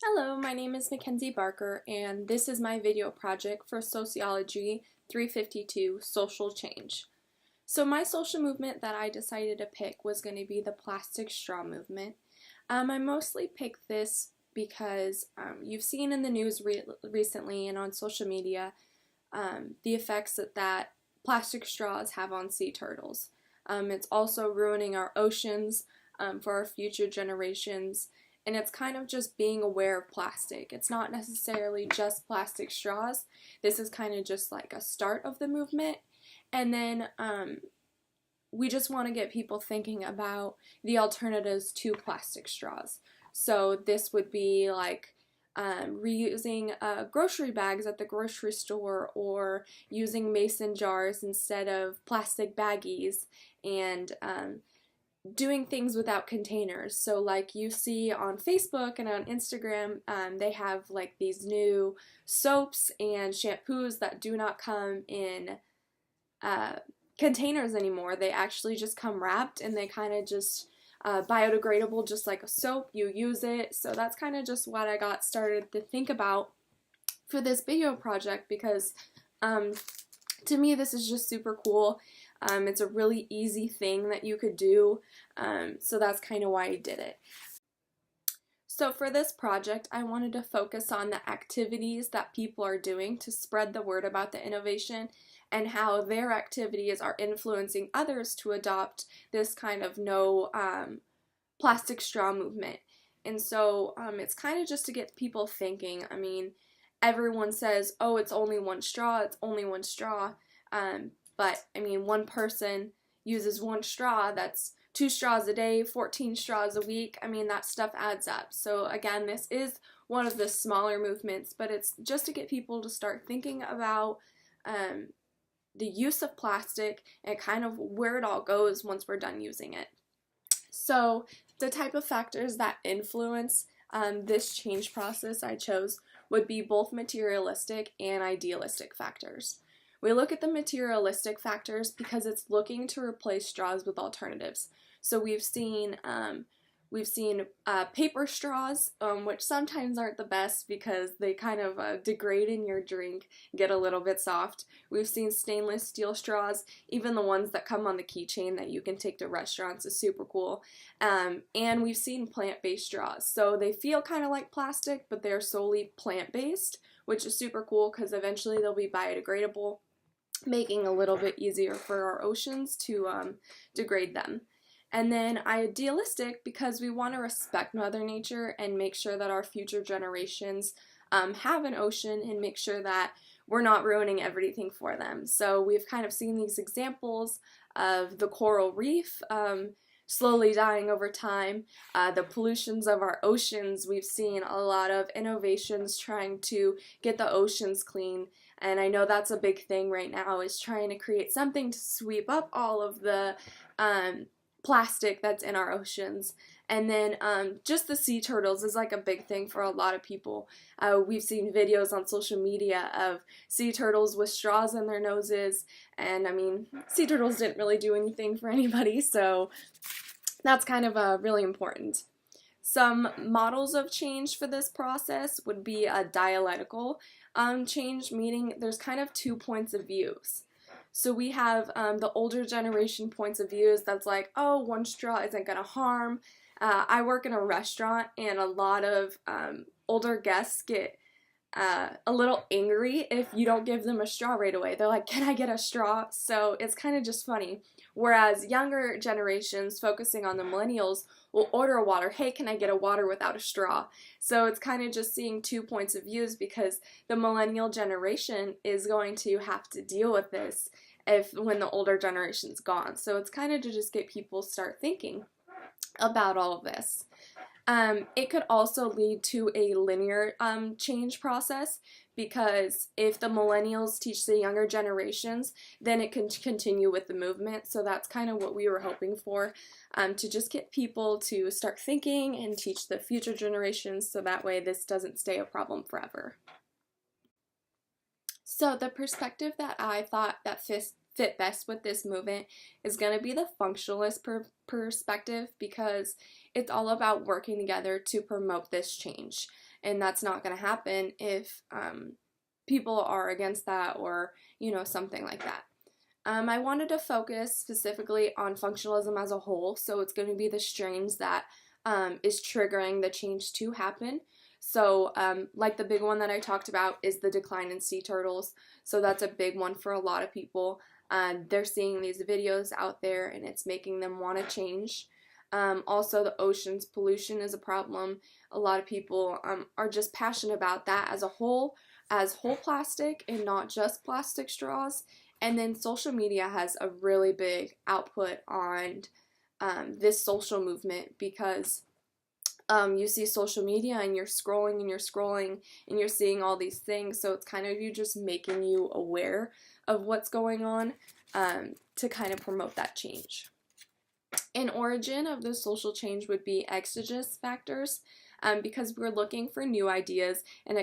Hello, my name is Mackenzie Barker, and this is my video project for Sociology 352, Social Change. So my social movement that I decided to pick was going to be the plastic straw movement. I mostly picked this because you've seen in the news recently and on social media the effects that plastic straws have on sea turtles. It's also ruining our oceans for our future generations. And it's kind of just being aware of plastic. It's not necessarily just plastic straws. This is kind of just like a start of the movement. And then we just want to get people thinking about the alternatives to plastic straws. So this would be like reusing grocery bags at the grocery store, or using mason jars instead of plastic baggies, and doing things without containers. So like you see on Facebook and on Instagram, they have like these new soaps and shampoos that do not come in containers anymore. They actually just come wrapped, and they kind of just biodegradable, just like a soap. You use it. So that's kind of just what I got started to think about for this video project, because to me this is just super cool. It's a really easy thing that you could do, so that's kind of why I did it. So for this project, I wanted to focus on the activities that people are doing to spread the word about the innovation, and how their activities are influencing others to adopt this kind of no plastic straw movement. And so it's kind of just to get people thinking. I mean, everyone says, oh, it's only one straw, it's only one straw. But, I mean, one person uses one straw, that's 2 straws a day, 14 straws a week. I mean, that stuff adds up. So, again, this is one of the smaller movements, but it's just to get people to start thinking about the use of plastic and kind of where it all goes once we're done using it. So, the type of factors that influence this change process I chose would be both materialistic and idealistic factors. We look at the materialistic factors because it's looking to replace straws with alternatives. So we've seen paper straws, which sometimes aren't the best because they kind of degrade in your drink, get a little bit soft. We've seen stainless steel straws, even the ones that come on the keychain that you can take to restaurants is super cool. And we've seen plant-based straws. So they feel kind of like plastic, but they're solely plant-based, which is super cool because eventually they'll be biodegradable, making a little bit easier for our oceans to degrade them. And then idealistic, because we want to respect Mother Nature and make sure that our future generations have an ocean, and make sure that we're not ruining everything for them. So we've kind of seen these examples of the coral reef slowly dying over time, the pollutions of our oceans. We've seen a lot of innovations trying to get the oceans clean, and I know that's a big thing right now, is trying to create something to sweep up all of the plastic that's in our oceans. And then just the sea turtles is like a big thing for a lot of people. We've seen videos on social media of sea turtles with straws in their noses, and I mean, sea turtles didn't really do anything for anybody, so that's kind of really important. Some models of change for this process would be a dialectical change, meaning there's kind of 2 points of views. So we have the older generation points of views that's like, oh, one straw isn't going to harm. I work in a restaurant, and a lot of older guests get a little angry if you don't give them a straw right away. They're like, can I get a straw? So it's kind of just funny. Whereas younger generations, focusing on the millennials, will order a water. Hey, can I get a water without a straw? So it's kind of just seeing 2 points of views, because the millennial generation is going to have to deal with this when the older generation's gone. So it's kind of to just get people start thinking about all of this. It could also lead to a linear change process, because if the millennials teach the younger generations, then it can continue with the movement. So that's kind of what we were hoping for, to just get people to start thinking and teach the future generations, so that way this doesn't stay a problem forever. So the perspective that I thought that fit best with this movement is going to be the functionalist perspective, because it's all about working together to promote this change. and that's not going to happen if people are against that, or something like that. I wanted to focus specifically on functionalism as a whole, so it's going to be the strains that is triggering the change to happen. So like the big one that I talked about is the decline in sea turtles. So that's a big one for a lot of people. They're seeing these videos out there and it's making them want to change. Also, the ocean's pollution is a problem. A lot of people are just passionate about that as whole plastic and not just plastic straws. And then social media has a really big output on this social movement, because you see social media and you're scrolling and you're scrolling and you're seeing all these things, so it's kind of you just making you aware of what's going on to kind of promote that change. An origin of the social change would be exogenous factors, because we're looking for new ideas and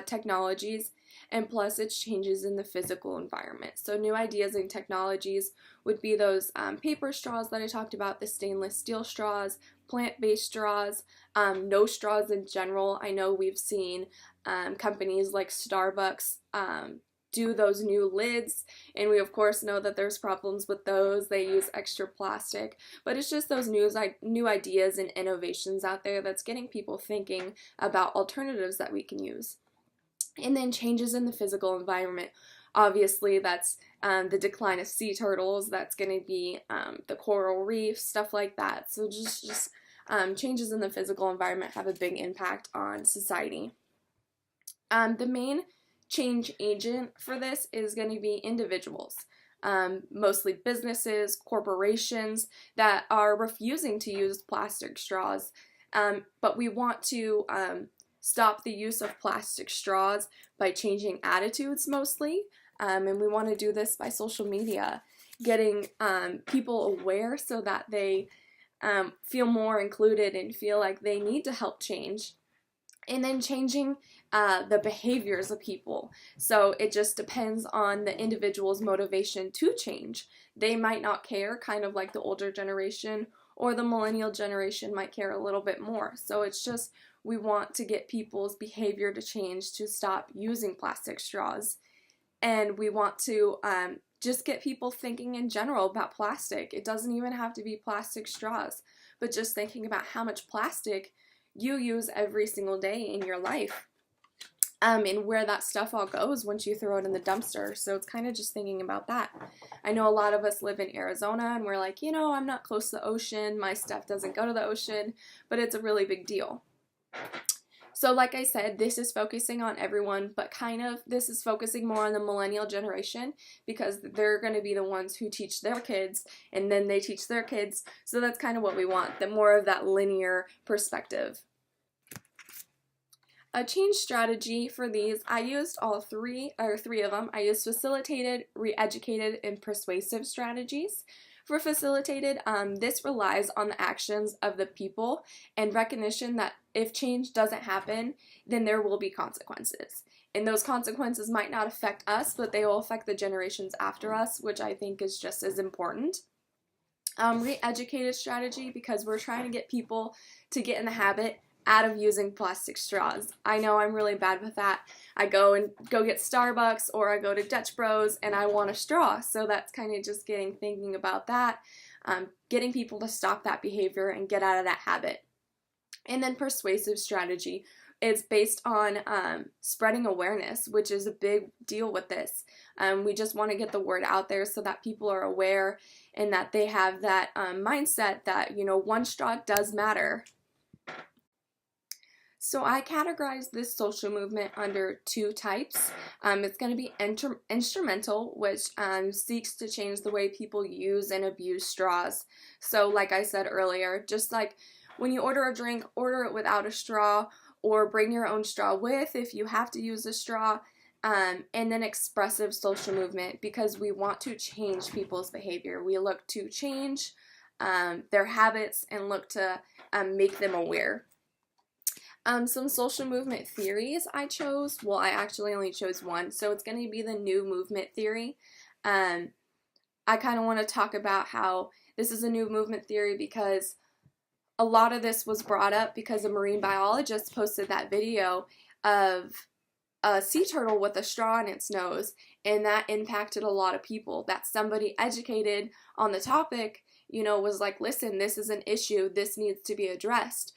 technologies, and plus it's changes in the physical environment. So new ideas and technologies would be those paper straws that I talked about, the stainless steel straws, plant-based straws, no straws in general. I know we've seen companies like Starbucks do those new lids, and we of course know that there's problems with those. They use extra plastic, but it's just those new ideas and innovations out there that's getting people thinking about alternatives that we can use. And then changes in the physical environment. Obviously, that's the decline of sea turtles. That's going to be the coral reef, stuff like that. So just changes in the physical environment have a big impact on society. The main change agent for this is going to be individuals, mostly businesses, corporations that are refusing to use plastic straws. But we want to stop the use of plastic straws by changing attitudes mostly, and we want to do this by social media, getting people aware so that they feel more included and feel like they need to help change, and then changing the behaviors of people. So it just depends on the individual's motivation to change. They might not care, kind of like the older generation, or the millennial generation might care a little bit more. So it's just, we want to get people's behavior to change to stop using plastic straws. And we want to just get people thinking in general about plastic. It doesn't even have to be plastic straws, but just thinking about how much plastic you use every single day in your life, and where that stuff all goes once you throw it in the dumpster. So it's kind of just thinking about that. I know a lot of us live in Arizona and we're like, I'm not close to the ocean, my stuff doesn't go to the ocean, but it's a really big deal. So like I said, this is focusing on everyone, but this is focusing more on the millennial generation, because they're going to be the ones who teach their kids, and then they teach their kids. So that's kind of what we want, the more of that linear perspective. A change strategy for these, I used three of them. I used facilitated, re-educated, and persuasive strategies. For facilitated, this relies on the actions of the people and recognition that if change doesn't happen, then there will be consequences. And those consequences might not affect us, but they will affect the generations after us, which I think is just as important. Re-educated strategy, because we're trying to get people to get in the habit out of using plastic straws. I know I'm really bad with that. I go get Starbucks, or I go to Dutch Bros and I want a straw. So that's kind of just thinking about that, getting people to stop that behavior and get out of that habit. And then persuasive strategy. It's based on spreading awareness, which is a big deal with this. We just want to get the word out there so that people are aware and that they have that mindset that, one straw does matter. So I categorize this social movement under two types. It's going to be instrumental, which seeks to change the way people use and abuse straws. So like I said earlier, just like when you order a drink, order it without a straw, or bring your own straw with if you have to use a straw. And then expressive social movement, because we want to change people's behavior. We look to change their habits and look to make them aware. Some social movement theories I chose. Well, I actually only chose one, so it's going to be the new movement theory. I kind of want to talk about how this is a new movement theory because a lot of this was brought up because a marine biologist posted that video of a sea turtle with a straw in its nose, and that impacted a lot of people. That somebody educated on the topic, you know, was like, listen, this is an issue, this needs to be addressed.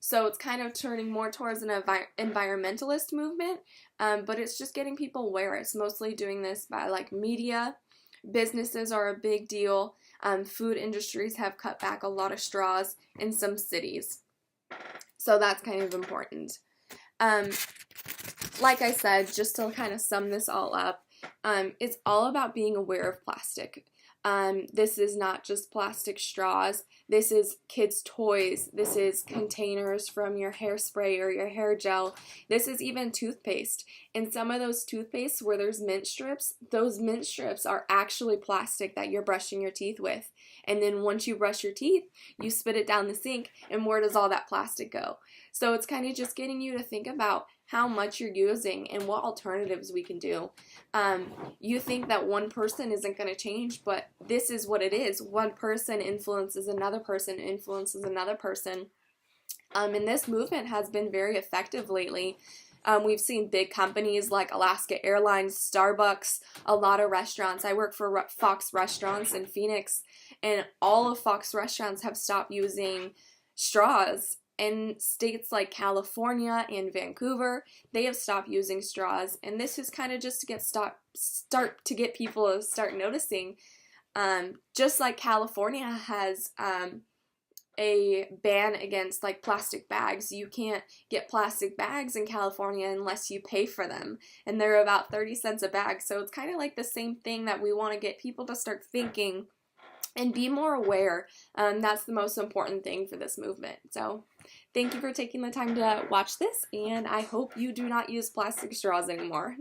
So it's kind of turning more towards an environmentalist movement, but it's just getting people aware. It's mostly doing this by like media. Businesses are a big deal. Food industries have cut back a lot of straws in some cities. So that's kind of important. Like I said, just to kind of sum this all up, it's all about being aware of plastic. This is not just plastic straws. This is kids' toys. This is containers from your hairspray or your hair gel. This is even toothpaste. And some of those toothpastes where there's mint strips, those mint strips are actually plastic that you're brushing your teeth with. And then once you brush your teeth, you spit it down the sink, and where does all that plastic go? So it's kind of just getting you to think about how much you're using and what alternatives we can do. You think that one person isn't going to change, but this is what it is. One person influences another person, influences another person. And this movement has been very effective lately. We've seen big companies like Alaska Airlines, Starbucks, a lot of restaurants. I work for Fox Restaurants in Phoenix, and all of Fox Restaurants have stopped using straws. In states like California and Vancouver, they have stopped using straws, and this is kind of just to start to get people to start noticing. Just like California has a ban against like plastic bags. You can't get plastic bags in California unless you pay for them, and they're about 30 cents a bag. So it's kind of like the same thing that we want to get people to start thinking and be more aware. That's the most important thing for this movement. So thank you for taking the time to watch this, and I hope you do not use plastic straws anymore.